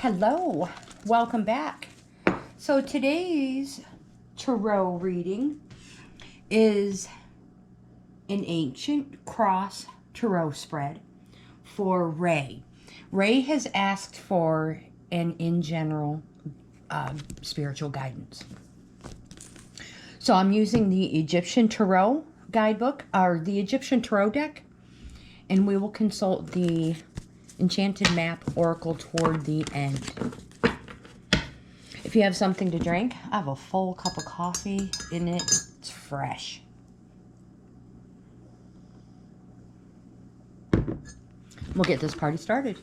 Hello, welcome back. So today's tarot reading is an ancient cross tarot spread for Rae. Rae has asked for an in general spiritual guidance. So I'm using the Egyptian Tarot guidebook, or the Egyptian Tarot deck, and we will consult the Enchanted Map Oracle toward the end. If you have something to drink, I have a full cup of coffee in it. It's fresh. We'll get this party started.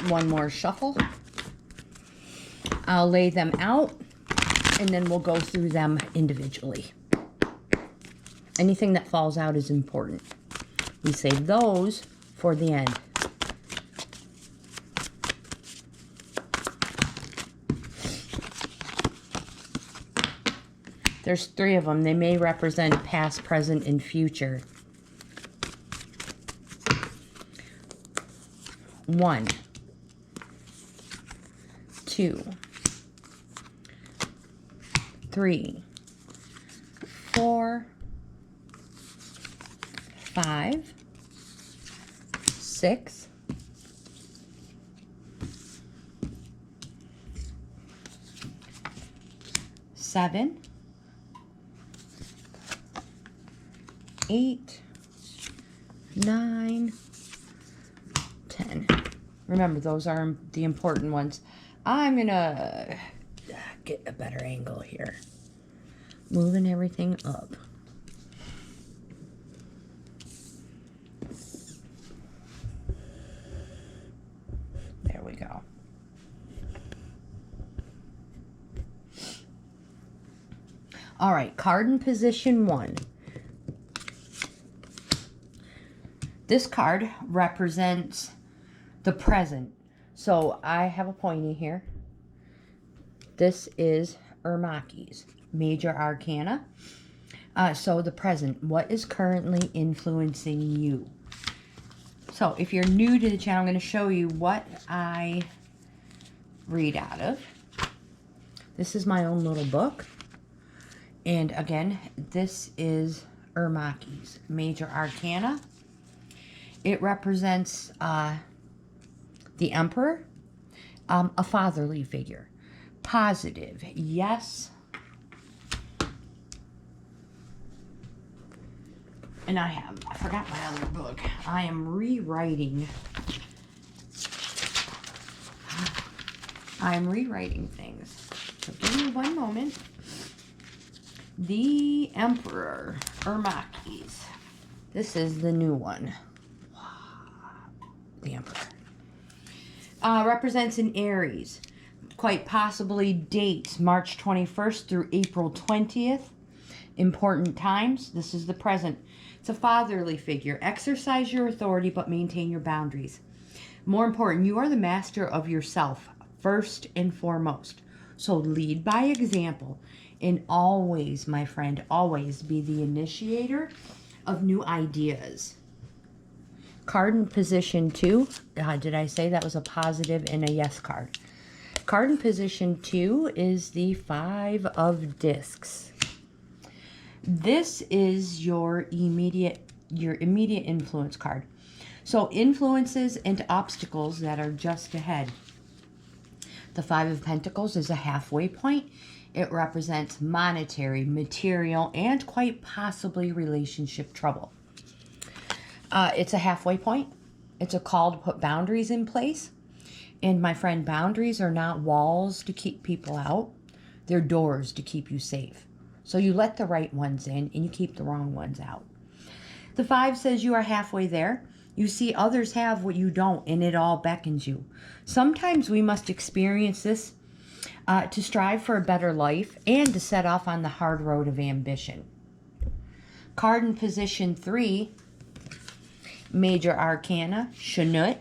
One more shuffle. I'll lay them out, and then we'll go through them individually. Anything that falls out is important. We save those for the end. There's 3 of them. They may represent past, present, and future. 1, 2, 3, 4, 5, 6, 7, 8, 9, 10. Remember, those are the important ones. I'm gonna get a better angle here. Moving everything up. There we go. All right, card in position 1. This card represents the present. So I have a pointy here. This is Ermaki's Major Arcana. So the present, what is currently influencing you? So if you're new to the channel, I'm going to show you what I read out of. This is my own little book. And again, this is Ermaki's Major Arcana. It represents the Emperor, a fatherly figure. Positive, yes. And I forgot my other book. I am rewriting. I'm rewriting things. So give me one moment. The Emperor, Ermaki's. This is the new one. The Emperor. Represents an Aries. Quite possibly dates March 21st through April 20th. Important times. This is the present. It's a fatherly figure. Exercise your authority, but maintain your boundaries. More important, you are the master of yourself, first and foremost. So lead by example. And always, my friend, always be the initiator of new ideas. Card in position 2. Did I say that was a positive and a yes card? Card in position 2 is the 5 of Discs. This is your immediate influence card. So influences and obstacles that are just ahead. The 5 of Pentacles is a halfway point. It represents monetary, material, and quite possibly relationship trouble. It's a halfway point. It's a call to put boundaries in place. And my friend, boundaries are not walls to keep people out. They're doors to keep you safe. So you let the right ones in and you keep the wrong ones out. The 5 says you are halfway there. You see others have what you don't, and it all beckons you. Sometimes we must experience this to strive for a better life and to set off on the hard road of ambition. Card in position 3, Major Arcana, Shanut.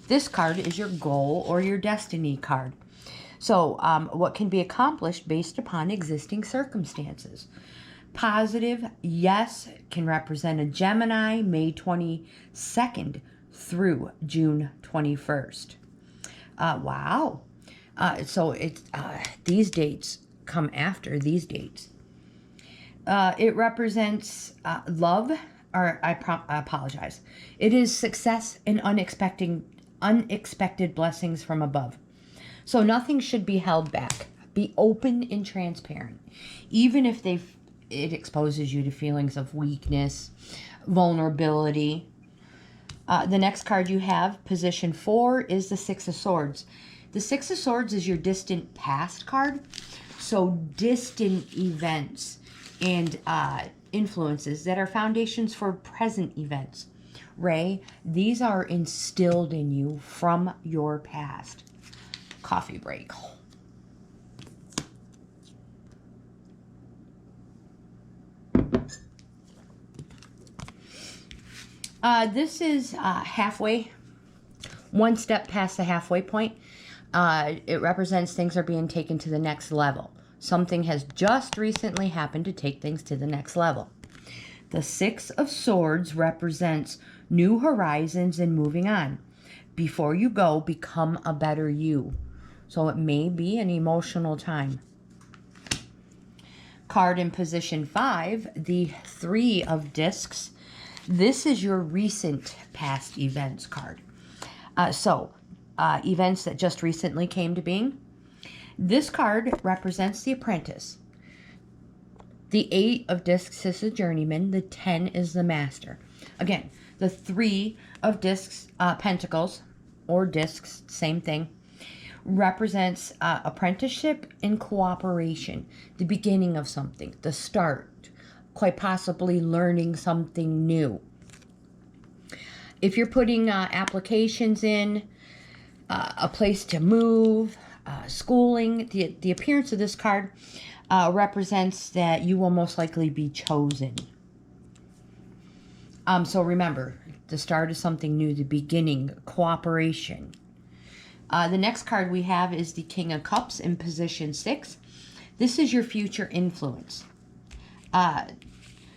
This card is your goal or your destiny card. So what can be accomplished based upon existing circumstances. Positive, yes, can represent a Gemini, May 22nd through June 21st. Wow. So it's these dates come after these dates. It represents love, or I apologize. It is success and unexpected blessings from above. So nothing should be held back. Be open and transparent. Even if it exposes you to feelings of weakness, vulnerability. The next card you have, position 4, is the Six of Swords. The Six of Swords is your distant past card. So distant events and influences that are foundations for present events. Rae, these are instilled in you from your past. Coffee break. This is halfway, one step past the halfway point. It represents things are being taken to the next level. Something has just recently happened to take things to the next level. The Six of Swords represents new horizons and moving on. Before you go, become a better you. So it may be an emotional time. Card in position 5, the Three of Discs. This is your recent past events card. Events that just recently came to being. This card represents the apprentice. The 8 of Discs is the journeyman. The 10 is the master. Again, the 3 of Discs, pentacles, or discs, same thing, represents apprenticeship and cooperation. The beginning of something, the start, quite possibly learning something new. If you're putting applications in, a place to move, schooling, the appearance of this card represents that you will most likely be chosen. So remember, the start of something new, the beginning, cooperation. The next card we have is the King of Cups in position 6. This is your future influence.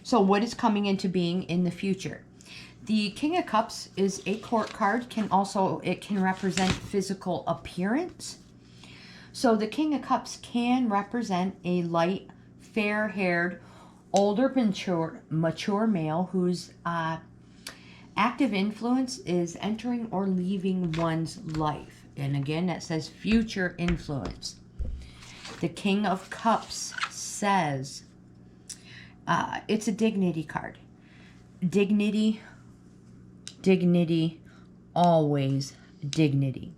So what is coming into being in the future? The King of Cups is a court card. It can represent physical appearance. So the King of Cups can represent a light, fair-haired, older, mature male whose active influence is entering or leaving one's life. And again, that says future influence. The King of Cups says it's a dignity card. Dignity, always dignity.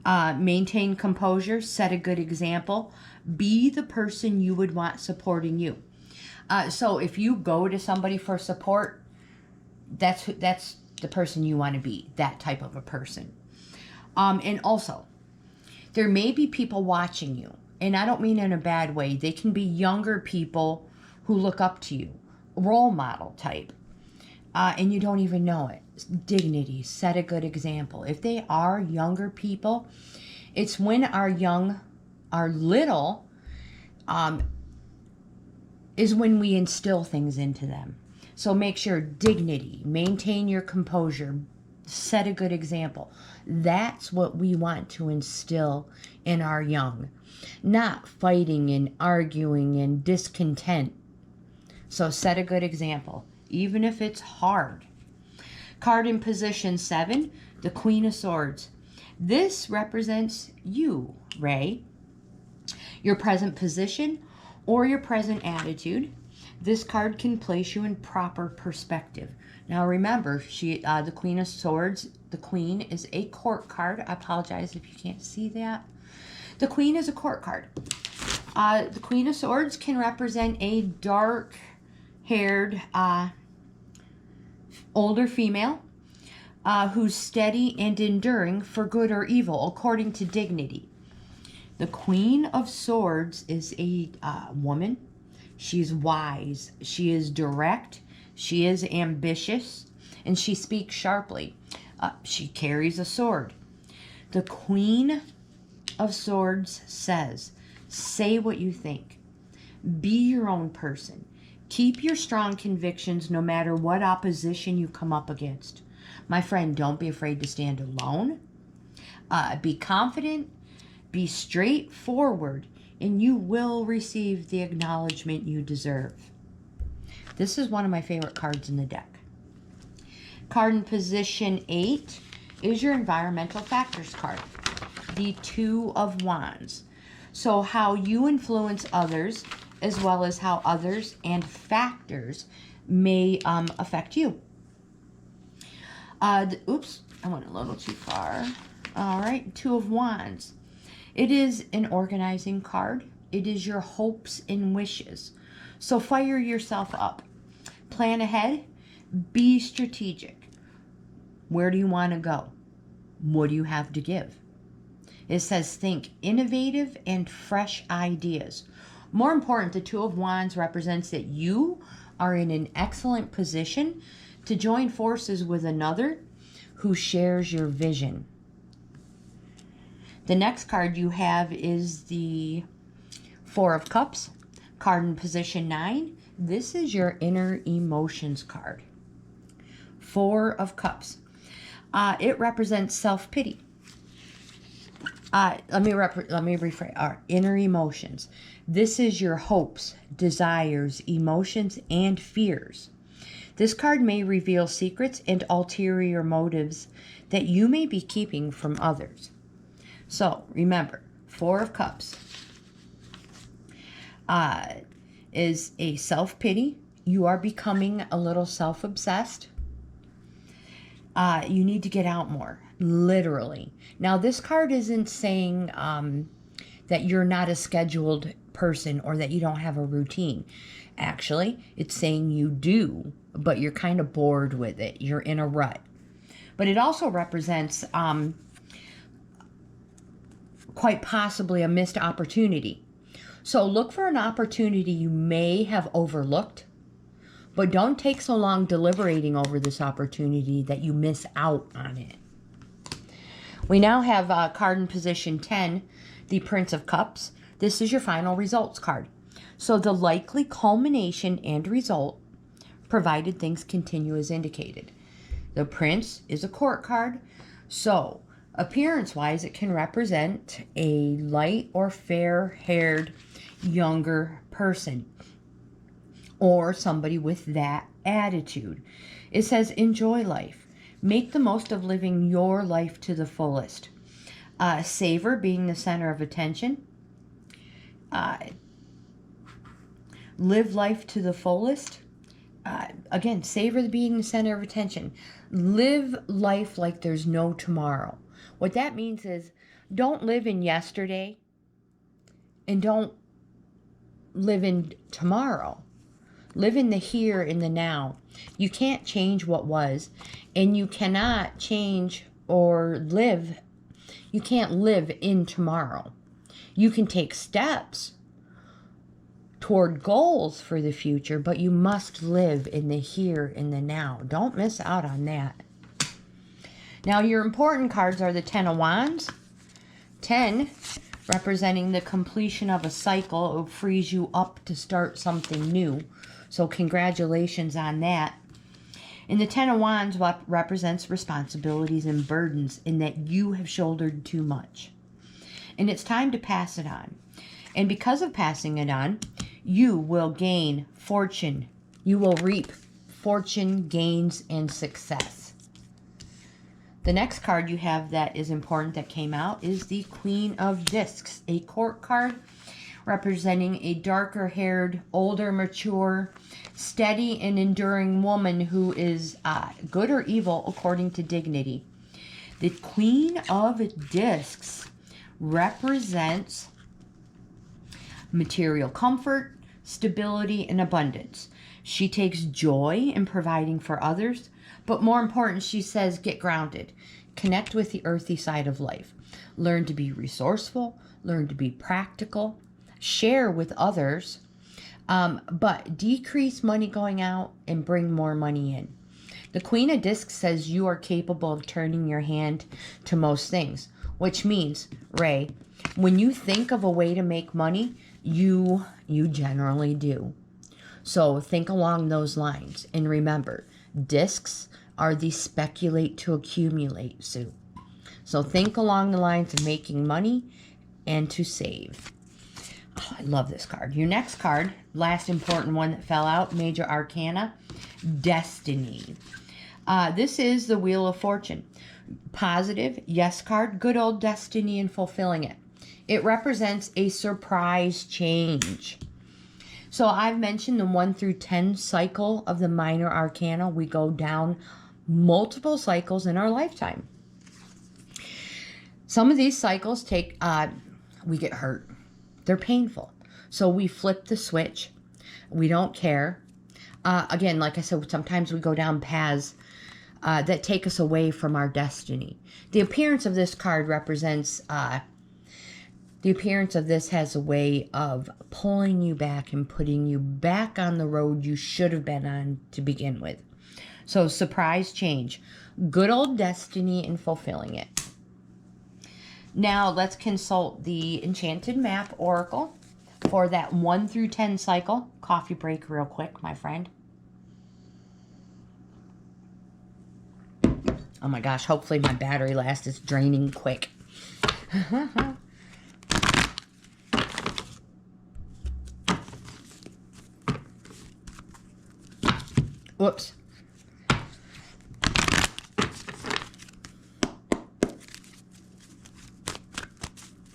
Maintain composure, set a good example, be the person you would want supporting you. So if you go to somebody for support, that's the person you want to be, that type of a person. And also, there may be people watching you, and I don't mean in a bad way. They can be younger people who look up to you, role model type, and you don't even know it. Dignity, set a good example. If they are younger people, it's when our little, is when we instill things into them. So make sure dignity, maintain your composure, set a good example. That's what we want to instill in our young. Not fighting and arguing and discontent. So set a good example, even if it's hard. Card in position 7, the Queen of Swords. This represents you, Rae, your present position or your present attitude. This card can place you in proper perspective. Now remember, the Queen of Swords, the Queen is a court card. I apologize if you can't see that. The Queen is a court card. The Queen of Swords can represent a dark-haired, older female who's steady and enduring for good or evil, according to dignity. The Queen of Swords is a woman. She's wise. She is direct. She is ambitious. And she speaks sharply. She carries a sword. The Queen of Swords says, say what you think. Be your own person. Keep your strong convictions no matter what opposition you come up against. My friend, don't be afraid to stand alone. Be confident. Be straightforward. And you will receive the acknowledgement you deserve. This is one of my favorite cards in the deck. Card in position 8 is your environmental factors card. The Two of Wands. So how you influence others, as well as how others and factors may affect you. Oops, I went a little too far. All right, Two of Wands. It is an organizing card. It is your hopes and wishes. So fire yourself up. Plan ahead. Be strategic. Where do you want to go? What do you have to give? It says think innovative and fresh ideas. More important, the Two of Wands represents that you are in an excellent position to join forces with another who shares your vision. The next card you have is the Four of Cups, card in position 9. This is your inner emotions card. Four of Cups. It represents self-pity. Let me rephrase. Our inner emotions. This is your hopes, desires, emotions, and fears. This card may reveal secrets and ulterior motives that you may be keeping from others. So, remember, Four of Cups is a self-pity. You are becoming a little self-obsessed. You need to get out more, literally. Now, this card isn't saying that you're not a scheduled person or that you don't have a routine. Actually, it's saying you do, but you're kind of bored with it. You're in a rut. But it also represents quite possibly a missed opportunity. So look for an opportunity you may have overlooked, but don't take so long deliberating over this opportunity that you miss out on it. We now have card in position 10, the Prince of Cups. This is your final results card. So the likely culmination and result, provided things continue as indicated. The Prince is a court card, so appearance-wise, it can represent a light or fair-haired younger person or somebody with that attitude. It says, enjoy life. Make the most of living your life to the fullest. Savor being the center of attention. Live life to the fullest. Again, savor being the center of attention. Live life like there's no tomorrow. What that means is don't live in yesterday and don't live in tomorrow. Live in the here, in the now. You can't change what was, and you cannot change or live. You can't live in tomorrow. You can take steps toward goals for the future, but you must live in the here, in the now. Don't miss out on that. Now, your important cards are the Ten of Wands. 10, representing the completion of a cycle. It frees you up to start something new. So congratulations on that. And the Ten of Wands represents responsibilities and burdens in that you have shouldered too much. And it's time to pass it on. And because of passing it on, you will gain fortune. You will reap fortune, gains, and success. The next card you have that is important that came out is the Queen of Discs, a court card representing a darker-haired, older, mature, steady, and enduring woman who is good or evil according to dignity. The Queen of Discs represents material comfort, stability, and abundance. She takes joy in providing for others, but more important, she says, get grounded. Connect with the earthy side of life. Learn to be resourceful. Learn to be practical. Share with others, but decrease money going out and bring more money in. The Queen of Discs says you are capable of turning your hand to most things, which means, Ray, When you think of a way to make money, you generally do. So think along those lines. And remember, discs are the speculate to accumulate suit. So think along the lines of making money and to save. Oh, I love this card. Your next card, last important one that fell out, Major Arcana, Destiny. This is the Wheel of Fortune. Positive, yes card, good old destiny and fulfilling it. It represents a surprise change. So I've mentioned the 1 through 10 cycle of the minor arcana. We go down multiple cycles in our lifetime. Some of these cycles take, we get hurt. They're painful. So we flip the switch. We don't care. Again, like I said, sometimes we go down paths that take us away from our destiny. The appearance of this card represents, the appearance of this has a way of pulling you back and putting you back on the road you should have been on to begin with. So surprise change. Good old destiny and fulfilling it. Now let's consult the Enchanted Map Oracle for that 1 through 10 cycle. Coffee break real quick, my friend. Oh my gosh, hopefully my battery lasts. It's draining quick. Whoops.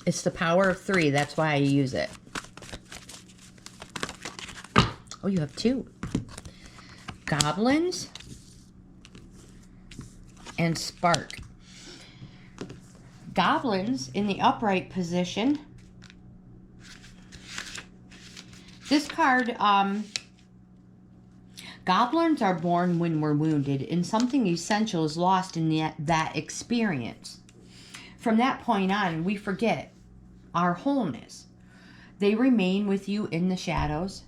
It's the power of 3. That's why I use it. Oh, you have 2. Goblins and Spark. Goblins in the upright position. This card, goblins are born when we're wounded, and something essential is lost in that experience. From that point on, we forget our wholeness. They remain with you in the shadows,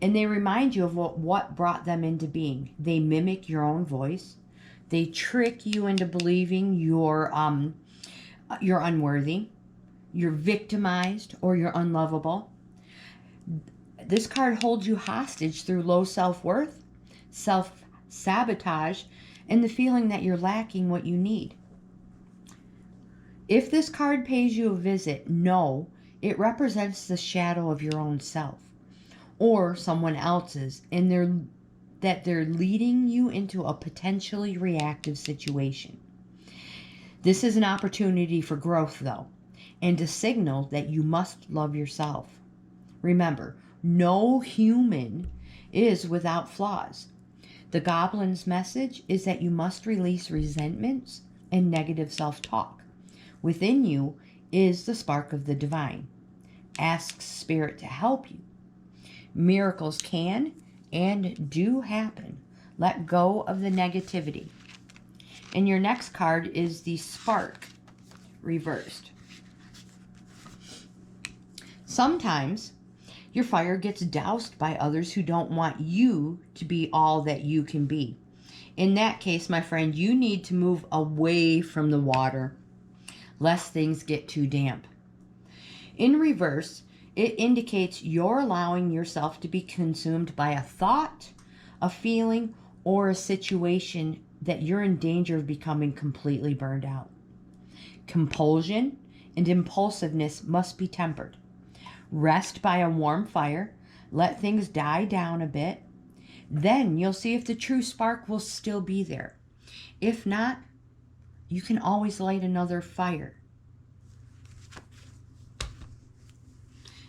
and they remind you of what brought them into being. They mimic your own voice. They trick you into believing you're unworthy, you're victimized, or you're unlovable. This card holds you hostage through low self-worth, self-sabotage, and the feeling that you're lacking what you need. If this card pays you a visit, know it represents the shadow of your own self or someone else's, and that they're leading you into a potentially reactive situation. This is an opportunity for growth, though, and a signal that you must love yourself. Remember, no human is without flaws. The goblin's message is that you must release resentments and negative self-talk. Within you is the spark of the divine. Ask Spirit to help you. Miracles can and do happen. Let go of the negativity. And your next card is the Spark reversed. Sometimes your fire gets doused by others who don't want you to be all that you can be. In that case, my friend, you need to move away from the water, lest things get too damp. In reverse, it indicates you're allowing yourself to be consumed by a thought, a feeling, or a situation that you're in danger of becoming completely burned out. Compulsion and impulsiveness must be tempered. Rest by a warm fire. Let things die down a bit. Then you'll see if the true spark will still be there. If not, you can always light another fire.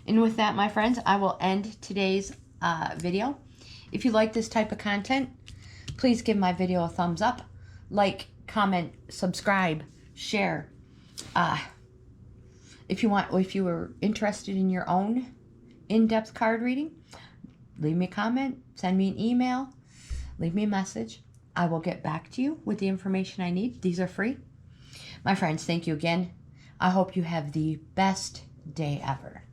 And with that, my friends, I will end today's video. If you like this type of content, please give my video a thumbs up, like, comment, subscribe, share. If you were interested in your own in-depth card reading, leave me a comment, send me an email, leave me a message. I will get back to you with the information I need. These are free. My friends, thank you again. I hope you have the best day ever.